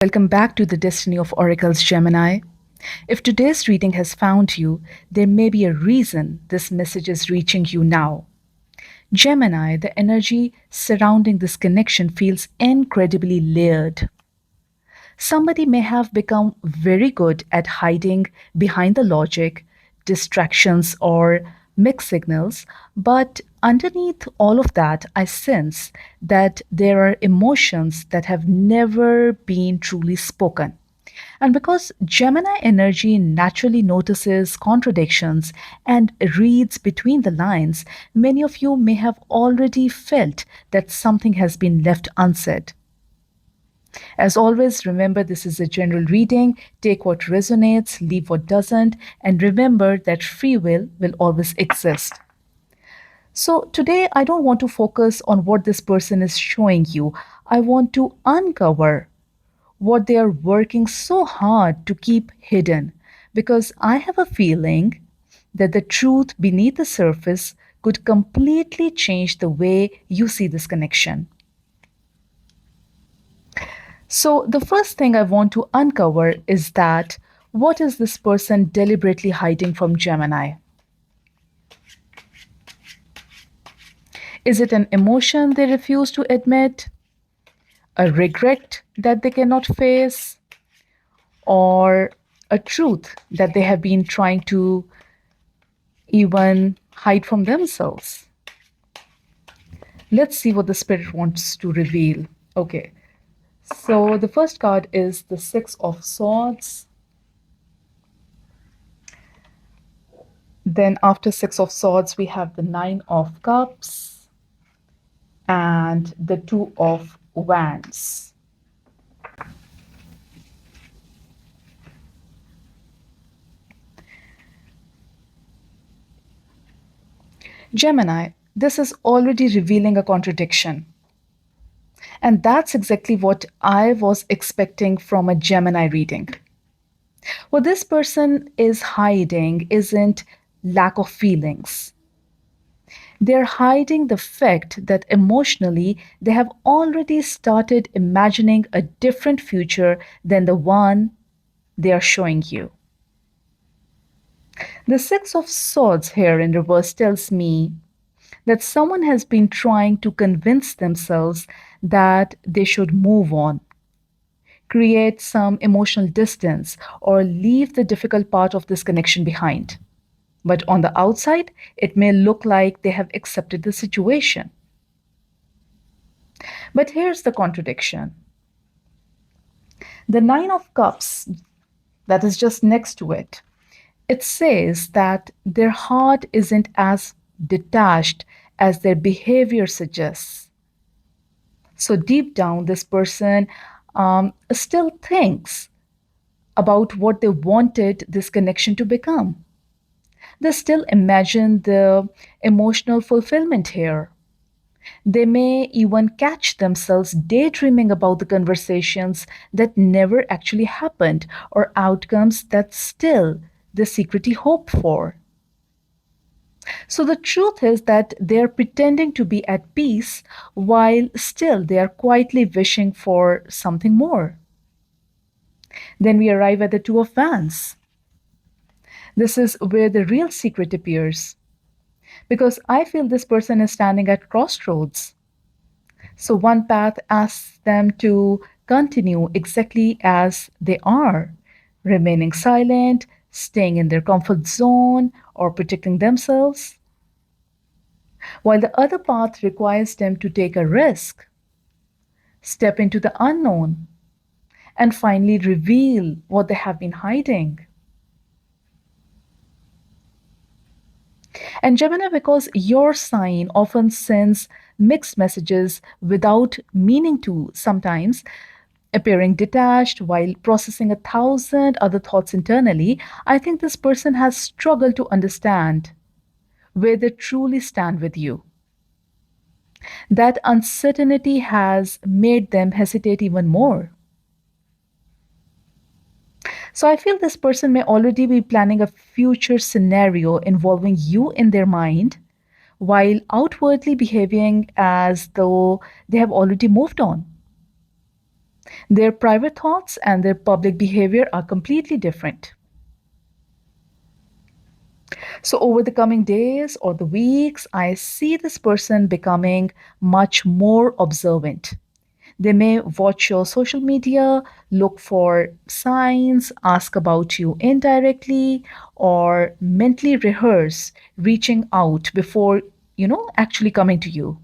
Welcome back to the Destiny of Oracles, Gemini. If today's reading has found you, there may be a reason this message is reaching you now. Gemini, the energy surrounding this connection feels incredibly layered. Somebody may have become very good at hiding behind the logic, distractions, or mixed signals, but underneath all of that, I sense that there are emotions that have never been truly spoken. And because Gemini energy naturally notices contradictions and reads between the lines, many of you may have already felt that something has been left unsaid. As always, remember this is a general reading. Take what resonates, leave what doesn't, and remember that free will always exist. So, today I don't want to focus on what this person is showing you. I want to uncover what they are working so hard to keep hidden because I have a feeling that the truth beneath the surface could completely change the way you see this connection. So, the first thing I want to uncover is that what is this person deliberately hiding from Gemini? Is it an emotion they refuse to admit, a regret that they cannot face, or a truth that they have been trying to even hide from themselves? Let's see what the spirit wants to reveal. Okay, so the first card is the Six of Swords. Then after Six of Swords, we have the Nine of Cups and the Two of Wands. Gemini, this is already revealing a contradiction. And that's exactly what I was expecting from a Gemini reading. What this person is hiding isn't lack of feelings. They're hiding the fact that emotionally they have already started imagining a different future than the one they are showing you. The Six of Swords here in reverse tells me that someone has been trying to convince themselves that they should move on, create some emotional distance, or leave the difficult part of this connection behind. But on the outside, it may look like they have accepted the situation. But here's the contradiction. The Nine of Cups, that is just next to it, it says that their heart isn't as detached as their behavior suggests. So deep down, this person still thinks about what they wanted this connection to become. They still imagine the emotional fulfillment here. They may even catch themselves daydreaming about the conversations that never actually happened or outcomes that still they secretly hope for. So the truth is that they're pretending to be at peace while still they are quietly wishing for something more. Then we arrive at the Two of Wands. This is where the real secret appears because I feel this person is standing at crossroads. So one path asks them to continue exactly as they are, remaining silent, staying in their comfort zone, or protecting themselves, while the other path requires them to take a risk, step into the unknown, and finally reveal what they have been hiding. And Gemini, because your sign often sends mixed messages without meaning to sometimes, appearing detached while processing a thousand other thoughts internally, I think this person has struggled to understand where they truly stand with you. That uncertainty has made them hesitate even more. So I feel this person may already be planning a future scenario involving you in their mind while outwardly behaving as though they have already moved on. Their private thoughts and their public behavior are completely different. So, over the coming days or the weeks, I see this person becoming much more observant. They may watch your social media, look for signs, ask about you indirectly, or mentally rehearse reaching out before, actually coming to you.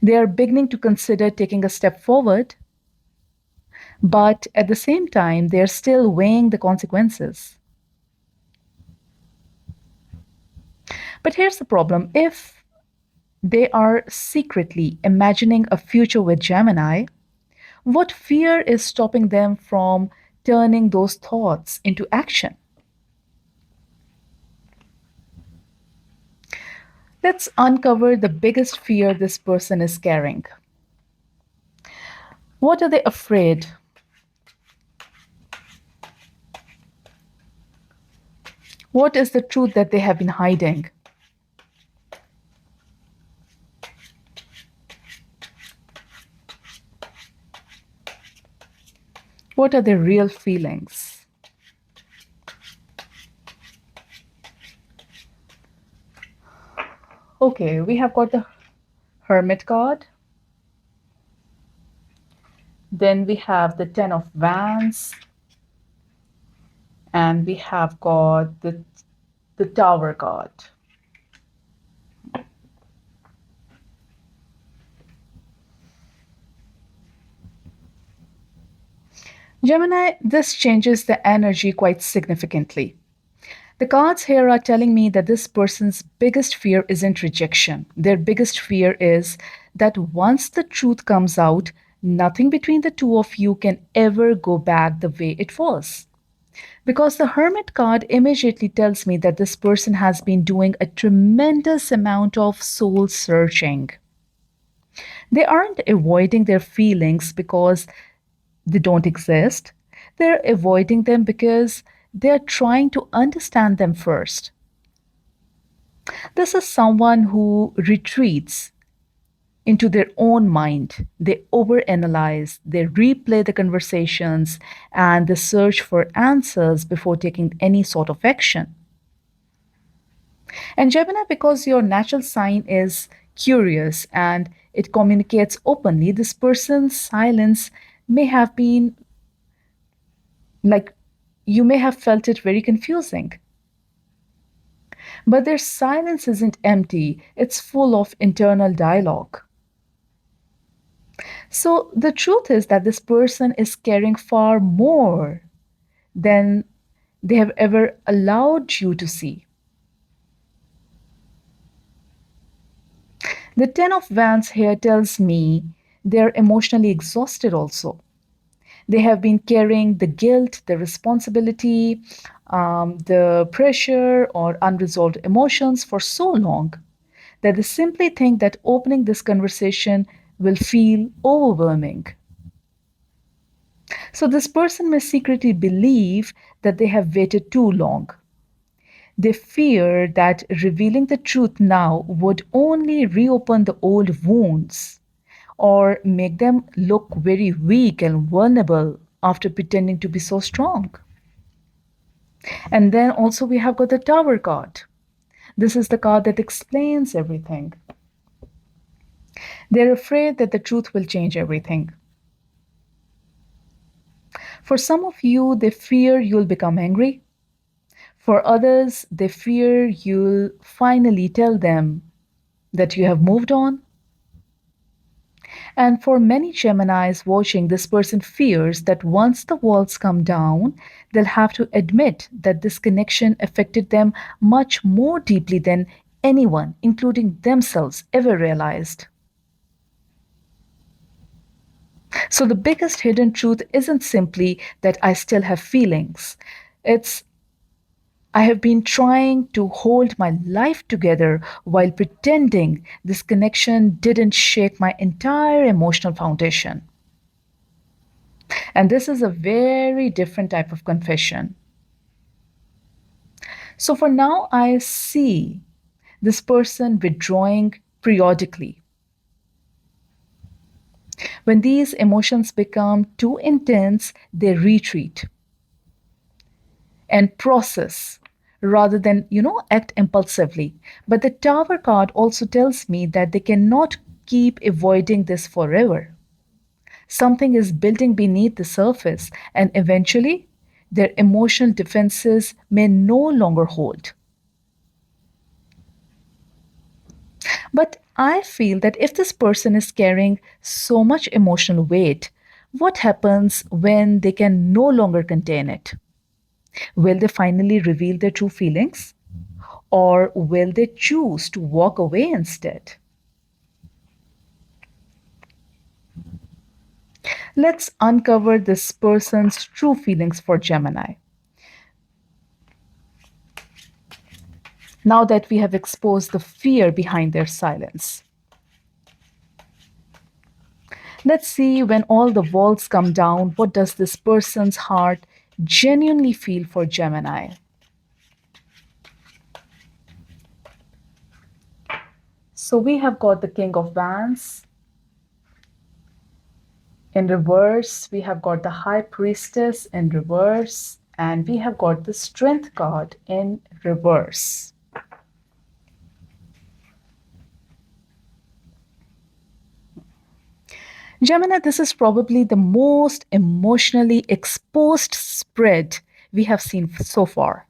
They are beginning to consider taking a step forward, but at the same time, they're still weighing the consequences. But here's the problem: if they are secretly imagining a future with Gemini, what fear is stopping them from turning those thoughts into action? Let's uncover the biggest fear this person is carrying. What are they afraid? What is the truth that they have been hiding? What are their real feelings? Okay, we have got the Hermit card. Then we have the Ten of Wands. And we have got the Tower card. Gemini, this changes the energy quite significantly. The cards here are telling me that this person's biggest fear isn't rejection. Their biggest fear is that once the truth comes out, nothing between the two of you can ever go back the way it was. Because the Hermit card immediately tells me that this person has been doing a tremendous amount of soul searching. They aren't avoiding their feelings because they don't exist. They're avoiding them because they're trying to understand them first. This is someone who retreats into their own mind. They overanalyze, they replay the conversations, and they search for answers before taking any sort of action. And Gemini, because your natural sign is curious and it communicates openly, this person's silence may have been like you may have felt it very confusing. But their silence isn't empty, it's full of internal dialogue. So the truth is that this person is caring far more than they have ever allowed you to see. The Ten of Wands here tells me they're emotionally exhausted also. They have been carrying the guilt, the responsibility, the pressure, or unresolved emotions for so long that they simply think that opening this conversation will feel overwhelming. So, this person may secretly believe that they have waited too long. They fear that revealing the truth now would only reopen the old wounds or make them look very weak and vulnerable after pretending to be so strong. And then also we have got the Tower card. This is the card that explains everything. They're afraid that the truth will change everything. For some of you, they fear you'll become angry. For others, they fear you'll finally tell them that you have moved on. And for many Geminis watching, this person fears that once the walls come down, they'll have to admit that this connection affected them much more deeply than anyone, including themselves, ever realized. So the biggest hidden truth isn't simply that I still have feelings. It's I have been trying to hold my life together while pretending this connection didn't shake my entire emotional foundation. And this is a very different type of confession. So for now, I see this person withdrawing periodically, When these emotions become too intense, they retreat and process rather than, act impulsively. But the Tower card also tells me that they cannot keep avoiding this forever. Something is building beneath the surface, and eventually, their emotional defenses may no longer hold. But I feel that if this person is carrying so much emotional weight, what happens when they can no longer contain it? Will they finally reveal their true feelings? Or will they choose to walk away instead? Let's uncover this person's true feelings for Gemini. Now that we have exposed the fear behind their silence, let's see when all the walls come down, what does this person's heart genuinely feel for Gemini? So we have got the King of Wands in reverse, we have got the High Priestess in reverse, and we have got the Strength card in reverse. Gemini, this is probably the most emotionally exposed spread we have seen so far.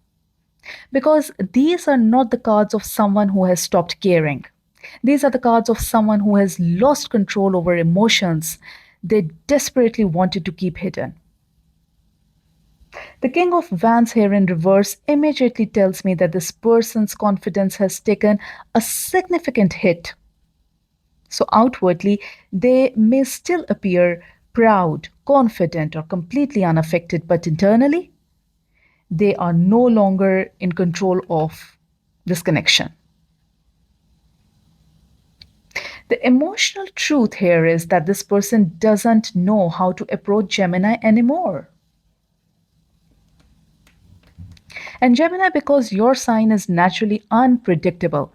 Because these are not the cards of someone who has stopped caring. These are the cards of someone who has lost control over emotions they desperately wanted to keep hidden. The King of Wands here in reverse immediately tells me that this person's confidence has taken a significant hit. So, outwardly, they may still appear proud, confident, or completely unaffected, but internally, they are no longer in control of this connection. The emotional truth here is that this person doesn't know how to approach Gemini anymore. And Gemini, because your sign is naturally unpredictable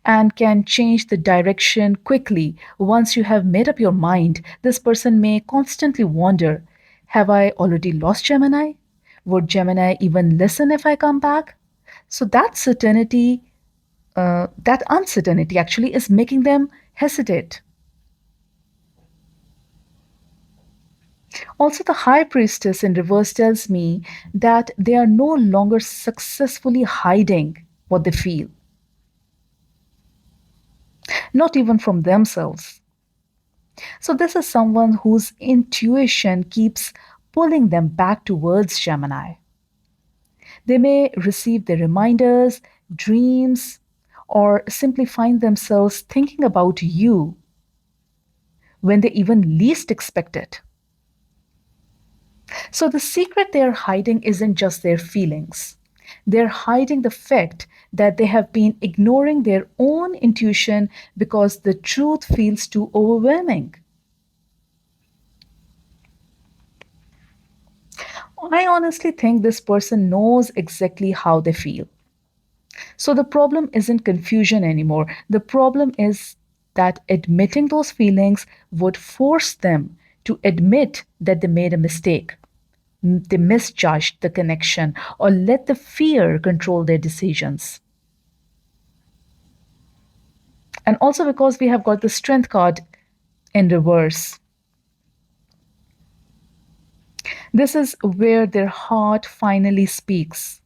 and can change the direction quickly once you have made up your mind, this person may constantly wonder, have I already lost Gemini? Would Gemini even listen if I come back? So that uncertainty actually is making them hesitate. Also, the High Priestess in reverse tells me that they are no longer successfully hiding what they feel, not even from themselves. So, this is someone whose intuition keeps pulling them back towards Gemini. They may receive the reminders, dreams, or simply find themselves thinking about you when they even least expect it. So the secret they're hiding isn't just their feelings. They're hiding the fact that they have been ignoring their own intuition because the truth feels too overwhelming. I honestly think this person knows exactly how they feel. So the problem isn't confusion anymore. The problem is that admitting those feelings would force them to admit that they made a mistake. They misjudged the connection or let the fear control their decisions. And also because we have got the strength card in reverse. This is where their heart finally speaks.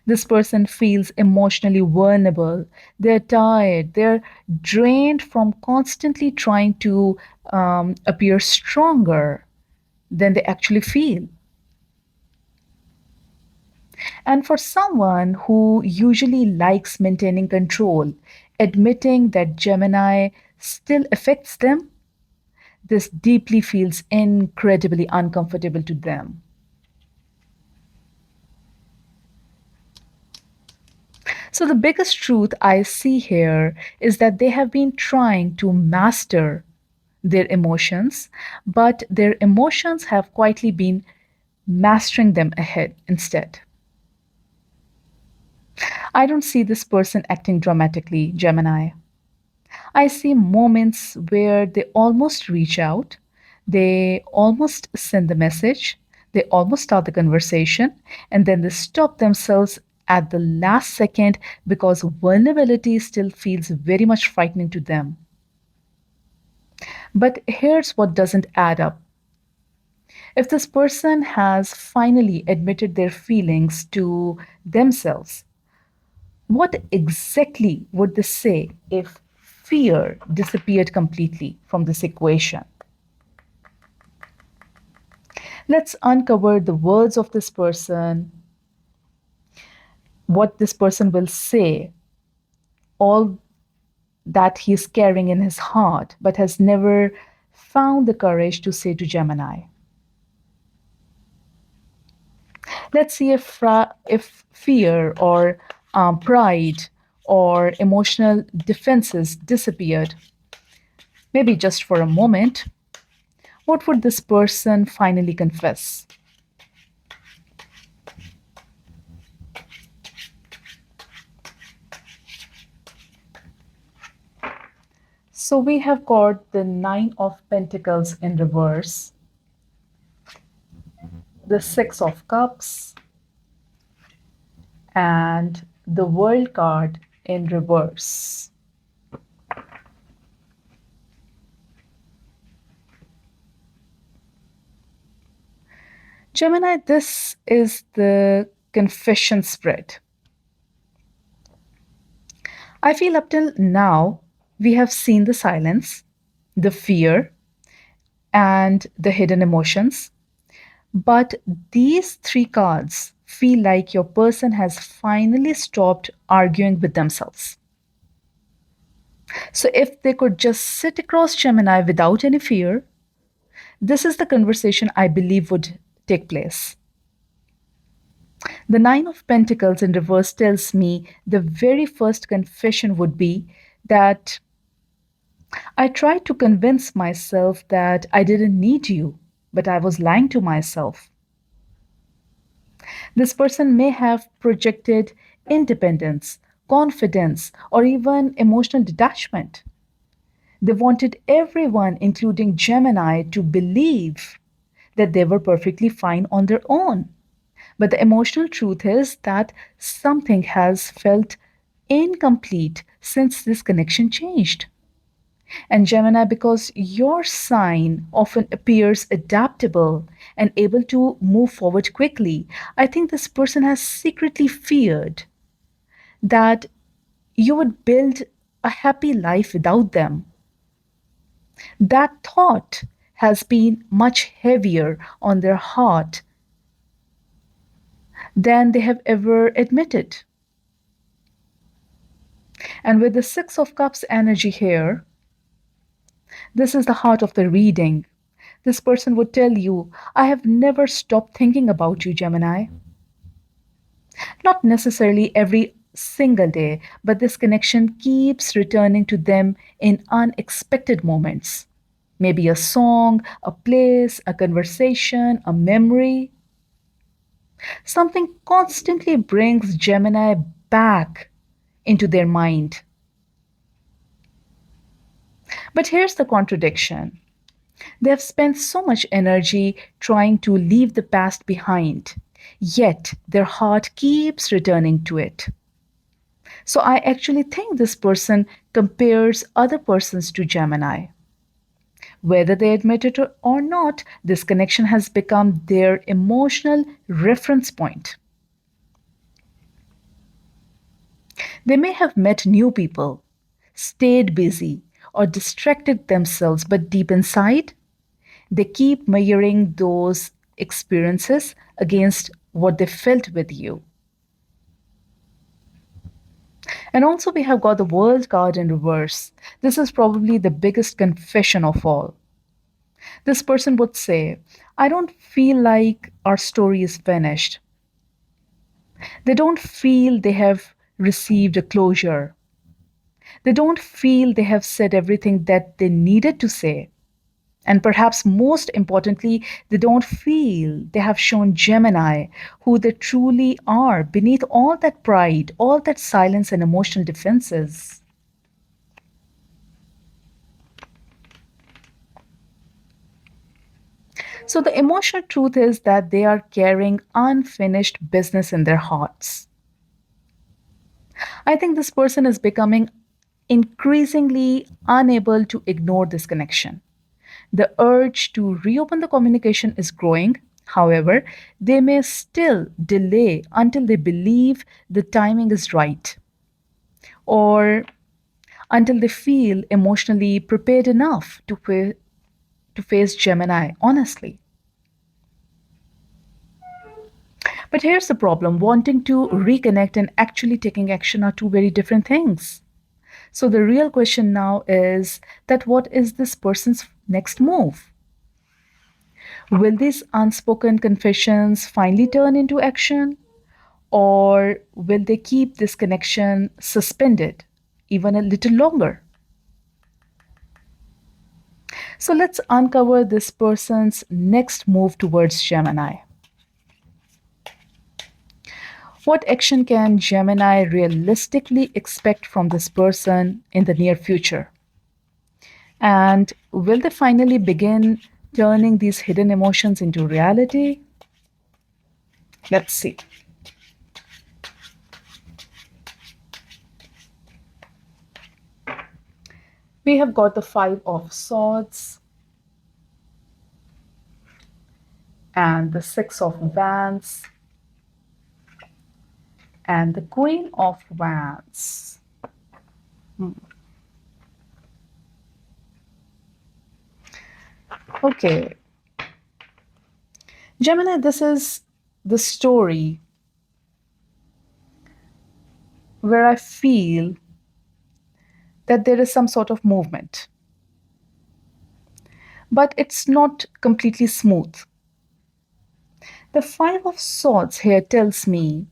This person feels emotionally vulnerable. They're tired. They're drained from constantly trying to appear stronger than they actually feel. And for someone who usually likes maintaining control, admitting that Gemini still affects them, this deeply feels incredibly uncomfortable to them. So, the biggest truth I see here is that they have been trying to master their emotions, but their emotions have quietly been mastering them ahead instead. I don't see this person acting dramatically, Gemini. I see moments where they almost reach out, they almost send the message, they almost start the conversation, and then they stop themselves at the last second because vulnerability still feels very much frightening to them. But here's what doesn't add up. If this person has finally admitted their feelings to themselves, what exactly would they say if fear disappeared completely from this equation? Let's uncover the words of this person, what this person will say, all that he's carrying in his heart, but has never found the courage to say to Gemini. Let's see if fear or pride or emotional defenses disappeared, maybe just for a moment. What would this person finally confess? So we have got the Nine of Pentacles in reverse, the Six of Cups, and the World card in reverse. Gemini, this is the confession spread. I feel up till now we have seen the silence, the fear, and the hidden emotions. But these three cards feel like your person has finally stopped arguing with themselves. So if they could just sit across Gemini without any fear, this is the conversation I believe would take place. The Nine of Pentacles in reverse tells me the very first confession would be that I tried to convince myself that I didn't need you, but I was lying to myself. This person may have projected independence, confidence, or even emotional detachment. They wanted everyone, including Gemini, to believe that they were perfectly fine on their own. But the emotional truth is that something has felt incomplete since this connection changed. And Gemini, because your sign often appears adaptable and able to move forward quickly, I think this person has secretly feared that you would build a happy life without them. That thought has been much heavier on their heart than they have ever admitted. And with the Six of Cups energy here, this is the heart of the reading. This person would tell you, I have never stopped thinking about you, Gemini. Not necessarily every single day, but this connection keeps returning to them in unexpected moments. Maybe a song, a place, a conversation, a memory. Something constantly brings Gemini back into their mind. But here's the contradiction. They have spent so much energy trying to leave the past behind, yet their heart keeps returning to it. So I actually think this person compares other persons to Gemini. Whether they admit it or not, this connection has become their emotional reference point. They may have met new people, stayed busy, or distracted themselves, but deep inside, they keep measuring those experiences against what they felt with you. And also, we have got the World card in reverse. This is probably the biggest confession of all. This person would say, I don't feel like our story is finished. They don't feel they have received a closure. They don't feel they have said everything that they needed to say. And perhaps most importantly, they don't feel they have shown Gemini who they truly are beneath all that pride, all that silence and emotional defenses. So the emotional truth is that they are carrying unfinished business in their hearts. I think this person is becoming increasingly unable to ignore this connection. The urge to reopen the communication is growing. However, they may still delay until they believe the timing is right or until they feel emotionally prepared enough to face Gemini honestly. But here's the problem: wanting to reconnect and actually taking action are two very different things. So the real question now is that what is this person's next move? Will these unspoken confessions finally turn into action? Or will they keep this connection suspended even a little longer? So let's uncover this person's next move towards Gemini. What action can Gemini realistically expect from this person in the near future? And will they finally begin turning these hidden emotions into reality? Let's see. We have got the Five of Swords and the Six of Wands and the Queen of Wands. Okay, Gemini, this is the story where I feel that there is some sort of movement, but it's not completely smooth. The Five of Swords here tells me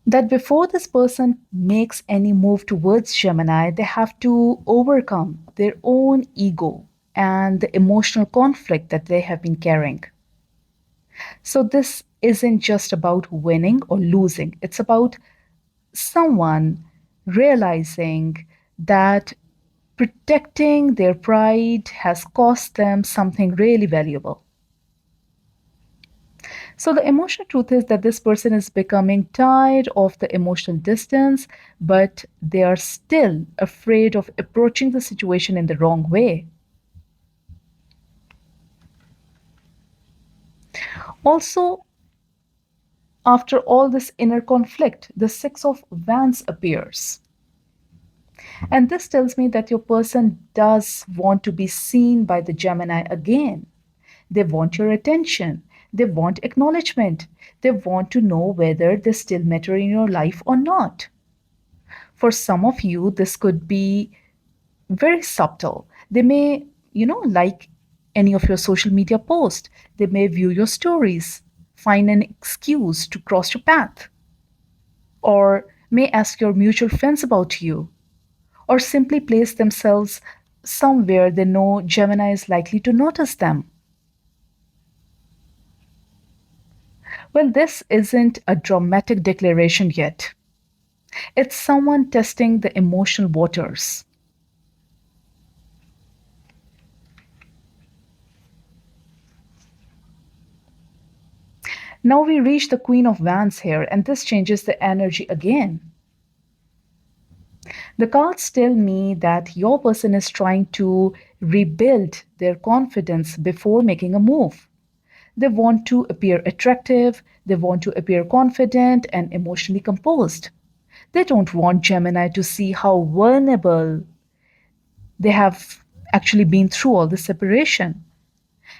that before this person makes any move towards Gemini, they have to overcome their own ego and the emotional conflict that they have been carrying. So, this isn't just about winning or losing, it's about someone realizing that protecting their pride has cost them something really valuable. So, the emotional truth is that this person is becoming tired of the emotional distance, but they are still afraid of approaching the situation in the wrong way. Also, after all this inner conflict, the Six of Wands appears. And this tells me that your person does want to be seen by the Gemini again. They want your attention. They want acknowledgement. They want to know whether they still matter in your life or not. For some of you, this could be very subtle. They may, like any of your social media posts, they may view your stories, find an excuse to cross your path, or may ask your mutual friends about you, or simply place themselves somewhere they know Gemini is likely to notice them. Well, this isn't a dramatic declaration yet. It's someone testing the emotional waters. Now we reach the Queen of Wands here, and this changes the energy again. The cards tell me that your person is trying to rebuild their confidence before making a move. They want to appear attractive, they want to appear confident and emotionally composed. They don't want Gemini to see how vulnerable they have actually been through all this separation.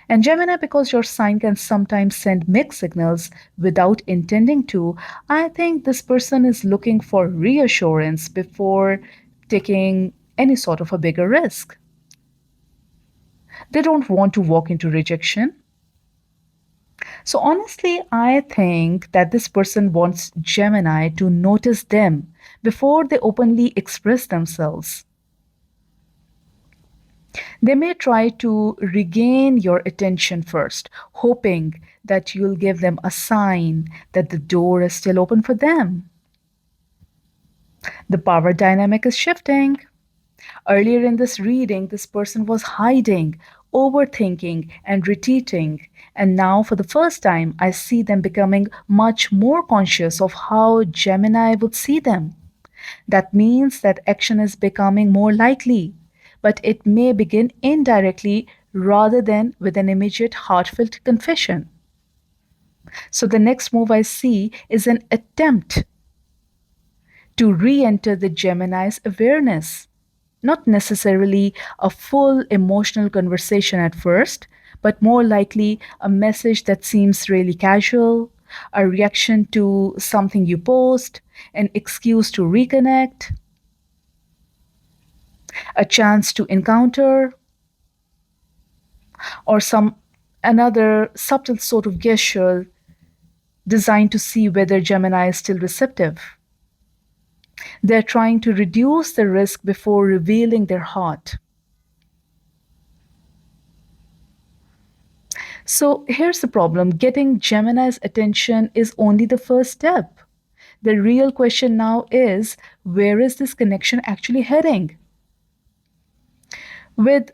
And Gemini, because your sign can sometimes send mixed signals without intending to, I think this person is looking for reassurance before taking any sort of a bigger risk. They don't want to walk into rejection. So, honestly, I think that this person wants Gemini to notice them before they openly express themselves. They may try to regain your attention first, hoping that you'll give them a sign that the door is still open for them. The power dynamic is shifting. Earlier in this reading, this person was hiding, overthinking and retreating. And now, for the first time, I see them becoming much more conscious of how Gemini would see them. That means that action is becoming more likely, but it may begin indirectly rather than with an immediate heartfelt confession. So the next move I see is an attempt to re enter the Gemini's awareness. Not necessarily a full emotional conversation at first, but more likely a message that seems really casual, a reaction to something you post, an excuse to reconnect, a chance to encounter, or some another subtle sort of gesture designed to see whether Gemini is still receptive. They're trying to reduce the risk before revealing their heart. So here's the problem: getting Gemini's attention is only the first step. The real question now is, where is this connection actually heading? With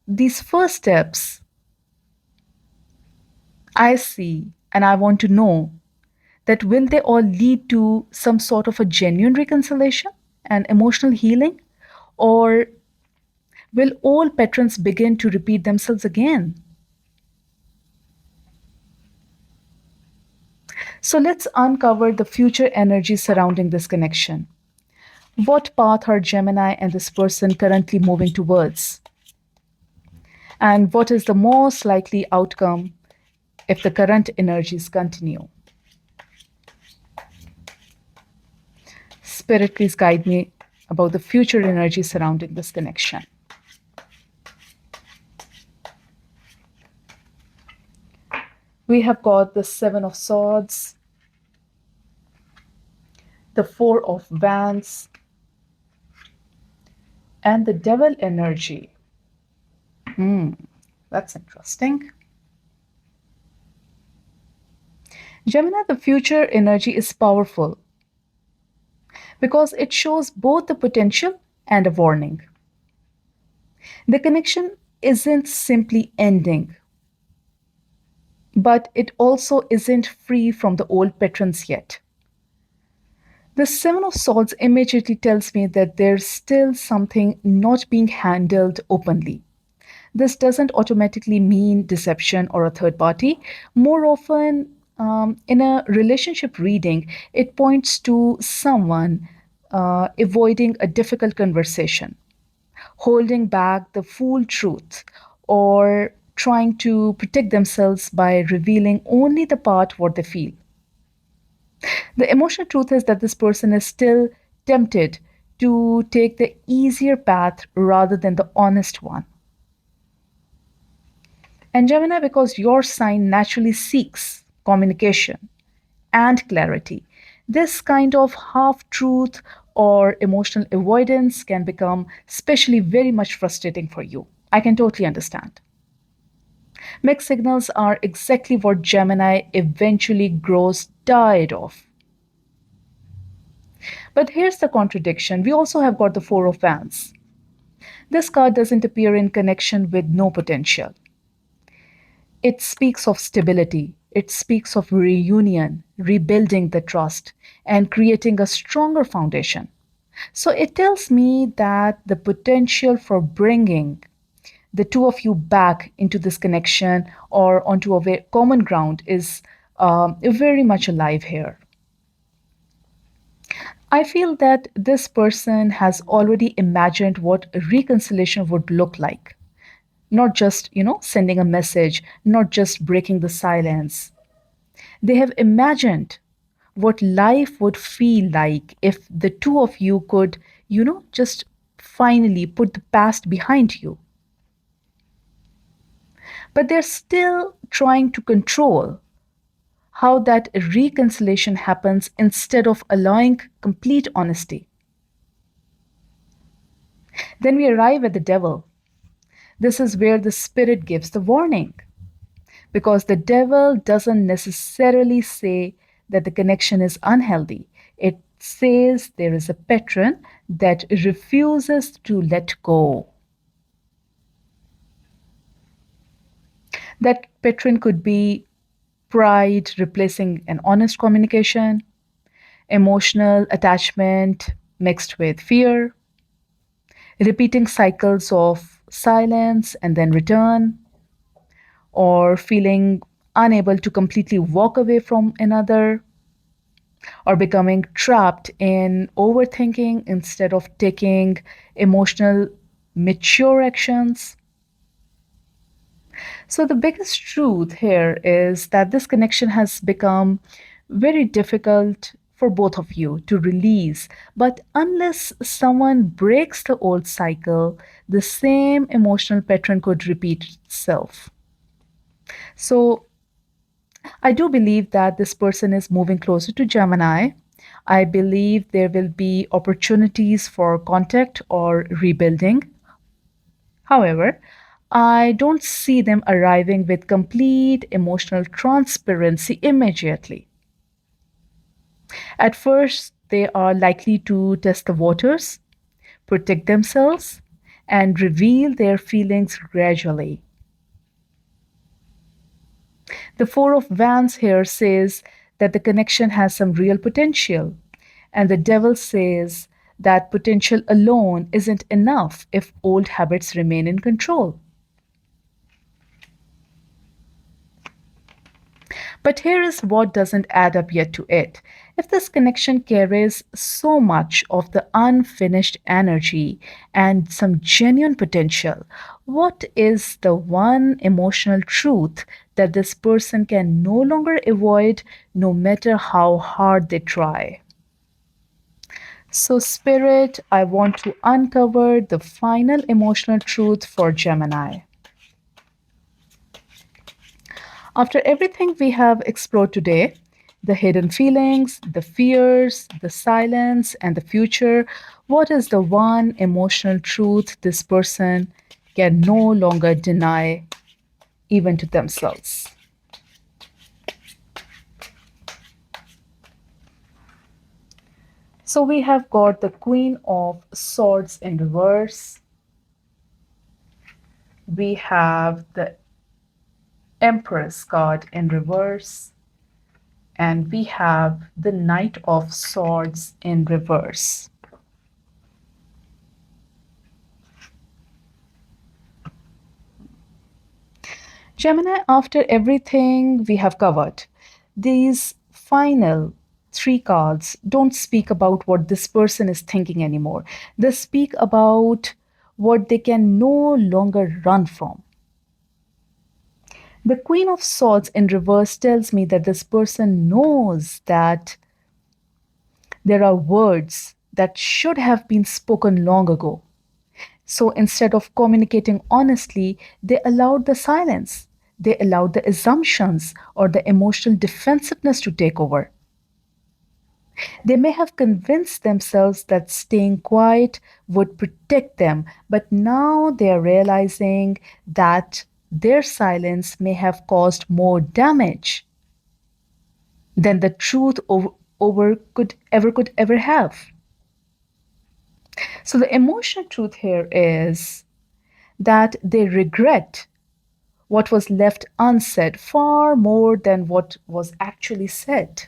these first steps, I see and I want to know that will they all lead to some sort of a genuine reconciliation and emotional healing? Or will all patterns begin to repeat themselves again? So let's uncover the future energy surrounding this connection. What path are Gemini and this person currently moving towards? And what is the most likely outcome if the current energies continue? Spirit, please guide me about the future energy surrounding this connection. We have got the Seven of Swords, the Four of Wands, and the Devil energy. That's interesting. Gemini, the future energy is powerful because it shows both the potential and a warning. The connection isn't simply ending, but it also isn't free from the old patterns yet. The Seven of Swords immediately tells me that there's still something not being handled openly. This doesn't automatically mean deception or a third party. More often, in a relationship reading, it points to someone avoiding a difficult conversation, holding back the full truth, or trying to protect themselves by revealing only the part what they feel. The emotional truth is that this person is still tempted to take the easier path rather than the honest one. And Gemini, because your sign naturally seeks communication and clarity, this kind of half truth or emotional avoidance can become especially very much frustrating for you. I can totally understand. Mixed signals are exactly what Gemini eventually grows tired of. But here's the contradiction. We also have got the Four of Wands. This card doesn't appear in connection with no potential. It speaks of stability, it speaks of reunion, rebuilding the trust, and creating a stronger foundation. So it tells me that the potential for bringing the two of you back into this connection or onto a common ground is very much alive here. I feel that this person has already imagined what reconciliation would look like. Not just, sending a message, not just breaking the silence. They have imagined what life would feel like if the two of you could, just finally put the past behind you. But they're still trying to control how that reconciliation happens instead of allowing complete honesty. Then we arrive at the devil. This is where the spirit gives the warning. Because the devil doesn't necessarily say that the connection is unhealthy. It says there is a pattern that refuses to let go. That pattern could be pride replacing an honest communication, emotional attachment mixed with fear, repeating cycles of silence and then return, or feeling unable to completely walk away from another, or becoming trapped in overthinking instead of taking emotional, mature actions. So, the biggest truth here is that this connection has become very difficult for both of you to release. But unless someone breaks the old cycle, the same emotional pattern could repeat itself. So, I do believe that this person is moving closer to Gemini. I believe there will be opportunities for contact or rebuilding. However, I don't see them arriving with complete emotional transparency immediately. At first, they are likely to test the waters, protect themselves, and reveal their feelings gradually. The Four of Wands here says that the connection has some real potential, and the Devil says that potential alone isn't enough if old habits remain in control. But here is what doesn't add up yet to it. If this connection carries so much of the unfinished energy and some genuine potential, what is the one emotional truth that this person can no longer avoid no matter how hard they try? So, Spirit, I want to uncover the final emotional truth for Gemini. After everything we have explored today, the hidden feelings, the fears, the silence, and the future, what is the one emotional truth this person can no longer deny, even to themselves? So we have got the Queen of Swords in reverse, we have the Empress card in reverse, and we have the Knight of Swords in reverse. Gemini, after everything we have covered, these final three cards don't speak about what this person is thinking anymore. They speak about what they can no longer run from. The Queen of Swords in reverse tells me that this person knows that there are words that should have been spoken long ago. So instead of communicating honestly, they allowed the silence. They allowed the assumptions or the emotional defensiveness to take over. They may have convinced themselves that staying quiet would protect them, but now they are realizing that their silence may have caused more damage than the truth over could ever have. So the emotional truth here is that they regret what was left unsaid far more than what was actually said.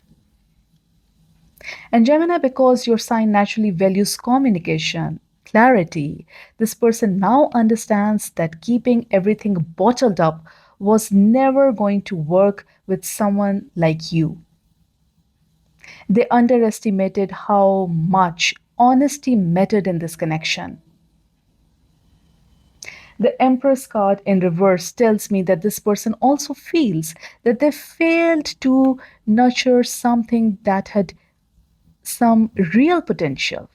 And Gemini, because your sign naturally values communication, clarity, this person now understands that keeping everything bottled up was never going to work with someone like you. They underestimated how much honesty mattered in this connection. The Empress card in reverse tells me that this person also feels that they failed to nurture something that had some real potential,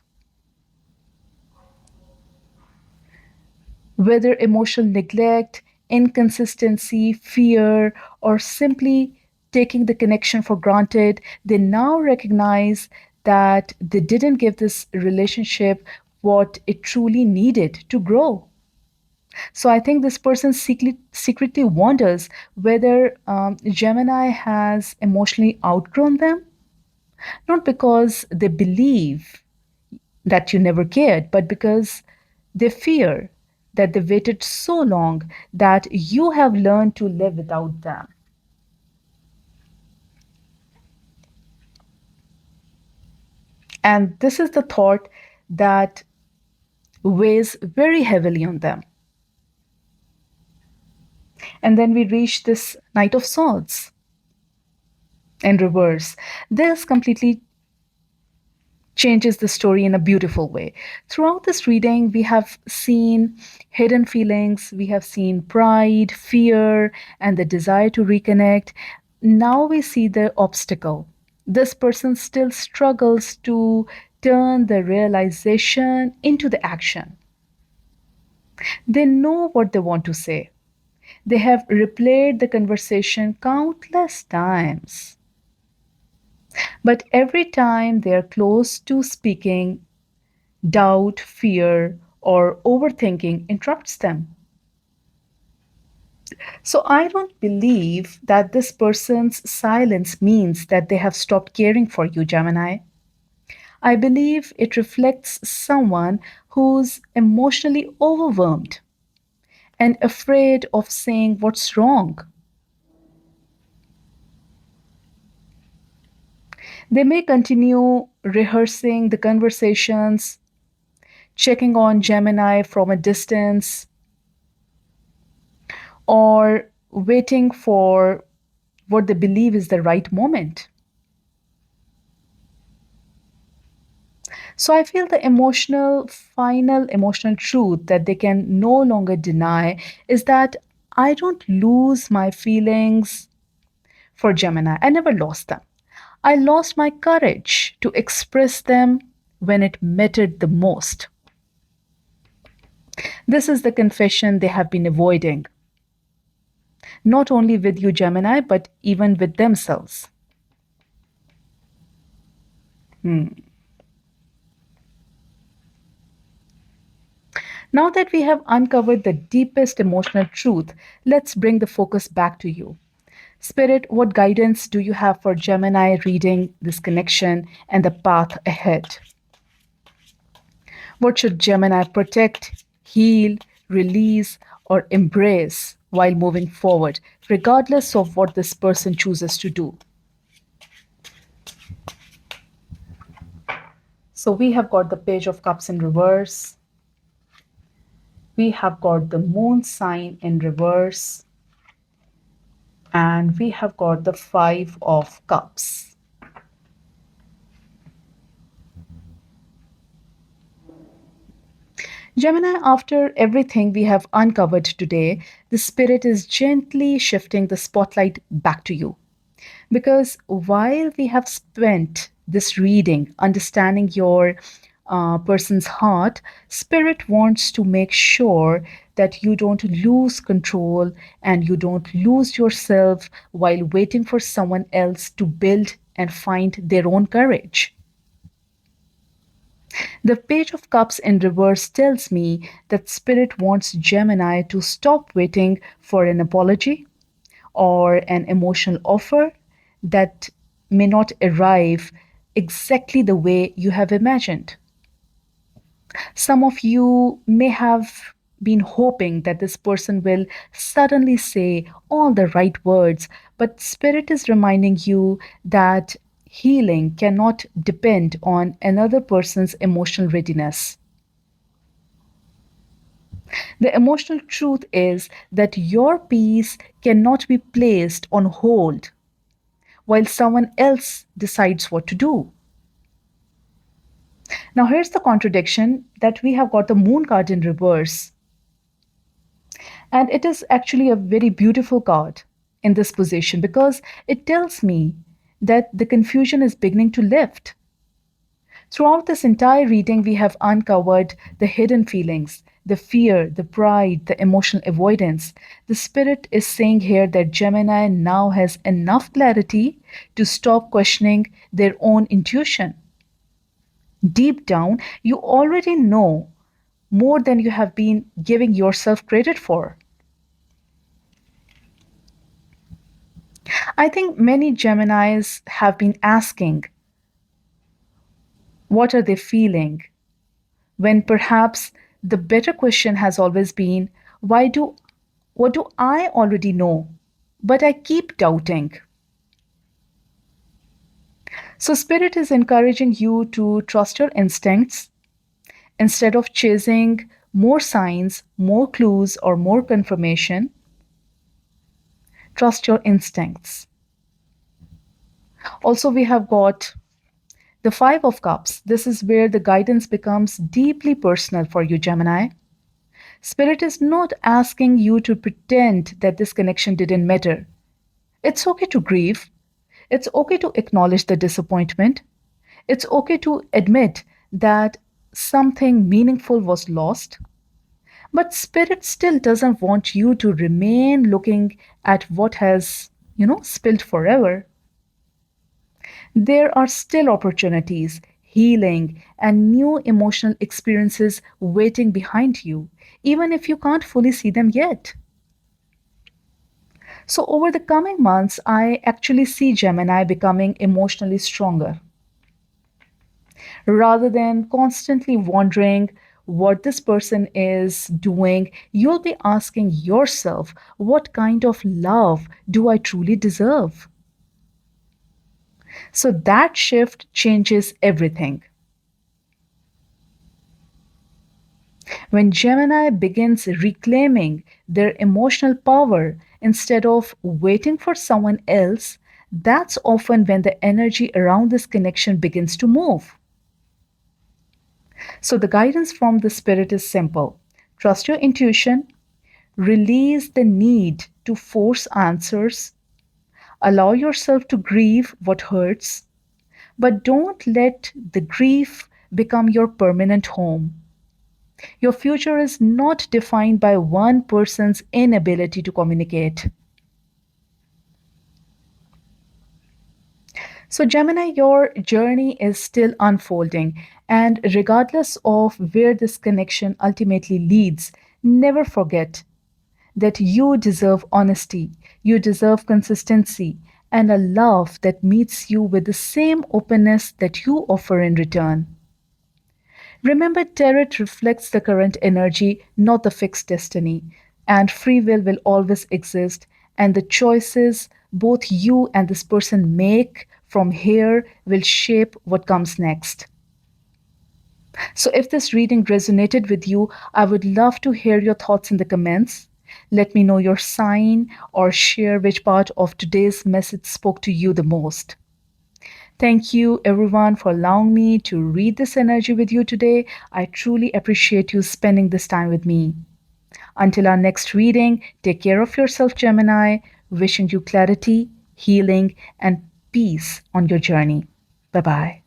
whether emotional neglect, inconsistency, fear, or simply taking the connection for granted. They now recognize that they didn't give this relationship what it truly needed to grow. So I think this person secretly wonders whether Gemini has emotionally outgrown them, not because they believe that you never cared, but because they fear. that they waited so long that you have learned to live without them. And this is the thought that weighs very heavily on them. And then we reach this Knight of Swords in reverse. This completely changes the story in a beautiful way. Throughout this reading, we have seen hidden feelings, we have seen pride, fear, and the desire to reconnect. Now we see the obstacle. This person still struggles to turn the realization into the action. They know what they want to say. They have replayed the conversation countless times. But every time they are close to speaking, doubt, fear, or overthinking interrupts them. So I don't believe that this person's silence means that they have stopped caring for you, Gemini. I believe it reflects someone who's emotionally overwhelmed and afraid of saying what's wrong. They may continue rehearsing the conversations, checking on Gemini from a distance, or waiting for what they believe is the right moment. So I feel the final emotional truth that they can no longer deny is that I don't lose my feelings for Gemini. I never lost them. I lost my courage to express them when it mattered the most. This is the confession they have been avoiding, not only with you, Gemini, but even with themselves. Now that we have uncovered the deepest emotional truth, let's bring the focus back to you. Spirit, what guidance do you have for Gemini reading this connection and the path ahead? What should Gemini protect, heal, release, or embrace while moving forward, regardless of what this person chooses to do? So we have got the Page of Cups in reverse. We have got the Moon sign in reverse. And we have got the Five of Cups. Gemini, after everything we have uncovered today, the spirit is gently shifting the spotlight back to you. Because while we have spent this reading understanding your person's heart, spirit wants to make sure that you don't lose control and you don't lose yourself while waiting for someone else to build and find their own courage. The Page of Cups in reverse tells me that Spirit wants Gemini to stop waiting for an apology or an emotional offer that may not arrive exactly the way you have imagined. Some of you may have been hoping that this person will suddenly say all the right words, but Spirit is reminding you that healing cannot depend on another person's emotional readiness. The emotional truth is that your peace cannot be placed on hold while someone else decides what to do. Now, here's the contradiction that we have got the moon card in reverse, and it is actually a very beautiful card in this position because it tells me that the confusion is beginning to lift. Throughout this entire reading, we have uncovered the hidden feelings, the fear, the pride, the emotional avoidance. The spirit is saying here that Gemini now has enough clarity to stop questioning their own intuition. Deep down, you already know more than you have been giving yourself credit for. I think many Geminis have been asking, what are they feeling? When perhaps The better question has always been, why do what do I already know, but I keep doubting? So, Spirit is encouraging you to trust your instincts instead of chasing more signs, more clues, or more confirmation. Trust your instincts. Also, we have got the Five of Cups. This is where the guidance becomes deeply personal for you, Gemini. Spirit is not asking you to pretend that this connection didn't matter. It's okay to grieve. It's okay to acknowledge the disappointment. It's okay to admit that something meaningful was lost. But Spirit still doesn't want you to remain looking at what has, spilled forever. There are still opportunities, healing, and new emotional experiences waiting behind you, even if you can't fully see them yet. So, over the coming months, I actually see Gemini becoming emotionally stronger rather than constantly wondering what this person is doing. You'll be asking yourself, what kind of love do I truly deserve? So, that shift changes everything. When Gemini begins reclaiming their emotional power instead of waiting for someone else, that's often when the energy around this connection begins to move. So, the guidance from the spirit is simple: trust your intuition, release the need to force answers, allow yourself to grieve what hurts, but don't let the grief become your permanent home. Your future is not defined by one person's inability to communicate. So, Gemini, your journey is still unfolding, and regardless of where this connection ultimately leads, never forget that you deserve honesty, you deserve consistency, and a love that meets you with the same openness that you offer in return. Remember, tarot reflects the current energy, not the fixed destiny. And free will always exist. And the choices both you and this person make from here will shape what comes next. So, if this reading resonated with you, I would love to hear your thoughts in the comments. Let me know your sign or share which part of today's message spoke to you the most. Thank you, everyone, for allowing me to read this energy with you today. I truly appreciate you spending this time with me. Until our next reading, take care of yourself, Gemini. Wishing you clarity, healing, and peace on your journey. Bye bye.